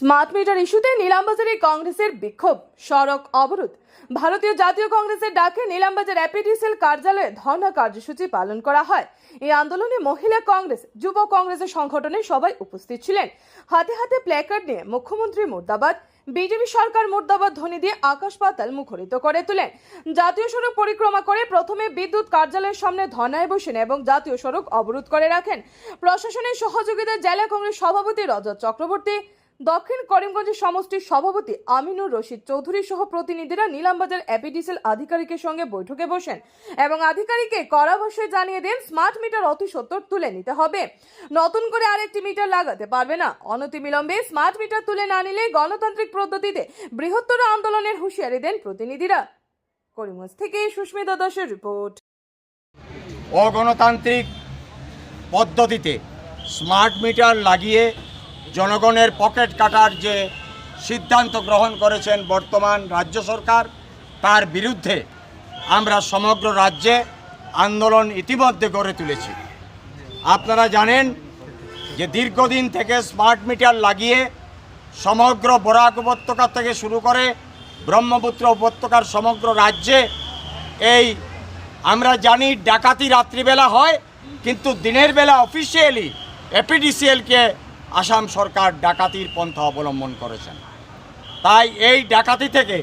Smart meter ইস্যুতে নিলামবাজারে কংগ্রেসের বিক্ষোভ, সড়ক অবরোধ। ভারতীয় জাতীয় কংগ্রেসের ডাকে নিলামবাজার এপিডিসিএল কার্যালয়ে ধর্ণা কার্যসূচি পালন করা হয়। এই আন্দোলনে মহিলা কংগ্রেস, যুব কংগ্রেসের সংগঠনের সবাই উপস্থিত ছিলেন। হাতে হাতে প্ল্যাকার্ড নিয়ে মুখ্যমন্ত্রী মুর্দাবাদ, বিজেপি সরকার মুর্দাবাদ ধ্বনি দিয়ে আকাশ পাতাল মুখরিত করে তোলেন। জাতীয় সড়ক পরিক্রমা করে প্রথমে বিদ্যুৎ কার্যালয়ের সামনে ধর্নায় বসেন এবং জাতীয় সড়ক অবরোধ করে রাখেন। প্রশাসনের সহযোগিতায় জেলা কংগ্রেস সভাপতি রজত চক্রবর্তী, দক্ষিণ করিমগঞ্জের সমষ্টির সভাপতি আমিনুর রশিদ চৌধুরী সহ প্রতিনিধিরা নিলামবাজার এপিডিসিএল আধিকারিকের সঙ্গে বৈঠকে বসেন এবং আধিকারিককে কড়া ভাষায় জানিয়ে দেন স্মার্ট মিটার অতি সত্বর তুলে নিতে হবে। নতুন করে আরেকটি মিটার লাগাতে পারবে না। অনতিবিলম্বে স্মার্ট মিটার তুলে না নিলে গণতান্ত্রিক পদ্ধতিতে বৃহত্তর আন্দোলনের হুঁশিয়ারি দেন প্রতিনিধিরা। করিমগঞ্জ থেকে সুস্মিতা দাসের রিপোর্ট। অগণতান্ত্রিক পদ্ধতিতে স্মার্ট মিটার লাগিয়ে জনগণের পকেট কাটার যে সিদ্ধান্ত গ্রহণ করেছেন বর্তমান রাজ্য সরকার, তার বিরুদ্ধে আমরা সমগ্র রাজ্যে আন্দোলন ইতিমধ্যে গড়ে তুলেছি। আপনারা জানেন যে দীর্ঘদিন থেকে স্মার্ট মিটার লাগিয়ে সমগ্র বরাক উপত্যকা থেকে শুরু করে ব্রহ্মপুত্র উপত্যকার সমগ্র রাজ্যে এই আমরা জানি ডাকাতি রাত্রিবেলা হয়, কিন্তু দিনের বেলা অফিসিয়ালি এপিডিসিএলকে আসাম সরকার ডাকাতির পন্থা অবলম্বন করেছেন। তাই এই ডাকাতি থেকে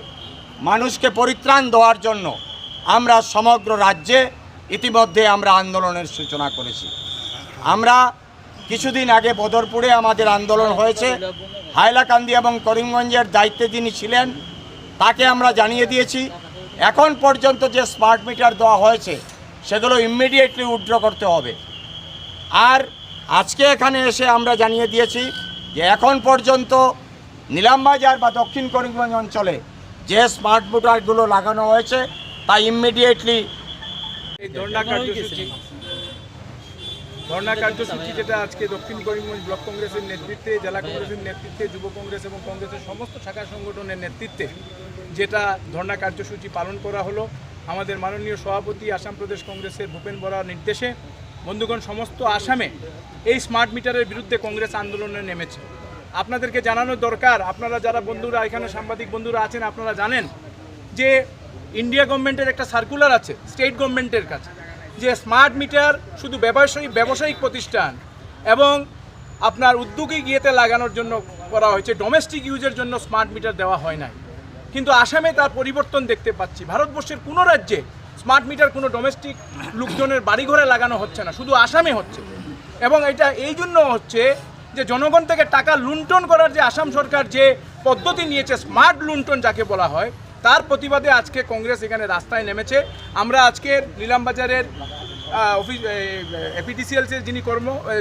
মানুষকে পরিত্রাণ দেওয়ার জন্য আমরা সমগ্র রাজ্যে ইতিমধ্যে আমরা আন্দোলনের সূচনা করেছি। আমরা কিছুদিন আগে বদরপুরে আমাদের আন্দোলন হয়েছে। হাইলাকান্দি এবং করিমগঞ্জের দায়িত্বে যিনি ছিলেন তাকে আমরা জানিয়ে দিয়েছি, এখন পর্যন্ত যে স্মার্ট মিটার দেওয়া হয়েছে সেগুলো ইমিডিয়েটলি উইথড্র করতে হবে। আর আজকে এখানে এসে আমরা জানিয়ে দিয়েছি যে এখন পর্যন্ত নিলামবাজার বা দক্ষিণ করিমগঞ্জ অঞ্চলে যে স্মার্ট মিটারগুলো লাগানো হয়েছে তা ইমিডিয়েটলি এই ধর্ণা কার্যসূচি যেটা আজকে দক্ষিণ করিমগঞ্জ ব্লক কংগ্রেসের নেতৃত্বে, জেলা কংগ্রেসের নেতৃত্বে, যুব কংগ্রেস এবং কংগ্রেসের সমস্ত শাখা সংগঠনের নেতৃত্বে যেটা ধর্ণা কার্যসূচি পালন করা হলো, আমাদের মাননীয় সভাপতি আসাম প্রদেশ কংগ্রেসের ভূপেন বরার নির্দেশে বন্ধুগণ সমস্ত আসামে এই স্মার্ট মিটারের বিরুদ্ধে কংগ্রেস আন্দোলনে নেমেছে। আপনাদেরকে জানানো দরকার, আপনারা যারা বন্ধুরা এখানে সাংবাদিক বন্ধুরা আছেন, আপনারা জানেন যে ইন্ডিয়া গভর্নমেন্টের একটা সার্কুলার আছে স্টেট গভর্নমেন্টের কাছে, যে স্মার্ট মিটার শুধু ব্যবসায়িক প্রতিষ্ঠান এবং আপনার উদ্যোগী গিয়েতে লাগানোর জন্য করা হয়েছে, ডোমেস্টিক ইউজের জন্য স্মার্ট মিটার দেওয়া হয় নাই। কিন্তু আসামে তার পরিবর্তন দেখতে পাচ্ছি। ভারতবর্ষের কোনো রাজ্যে স্মার্ট মিটার কোনো ডোমেস্টিক লোকজনের বাড়িঘরে লাগানো হচ্ছে না, শুধু আসামে হচ্ছে। এবং এটা এই জন্য হচ্ছে যে জনগণ থেকে টাকা লুণ্ঠন করার যে আসাম সরকার যে পদ্ধতি নিয়েছে, স্মার্ট লুণ্ঠন যাকে বলা হয়, তার প্রতিবাদে আজকে কংগ্রেস এখানে রাস্তায় নেমেছে। আমরা আজকের নিলামবাজারের অফিস এপিডিসিএলসের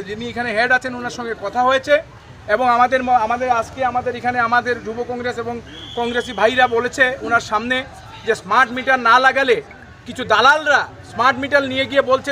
যিনি এখানে হেড আছেন ওনার সঙ্গে কথা হয়েছে এবং আমাদের এখানে আমাদের যুব কংগ্রেস এবং কংগ্রেসি ভাইরা বলেছে ওনার সামনে যে স্মার্ট মিটার না লাগালে কিছু দালালরা স্মার্ট মিটার নিয়ে গিয়ে বলছে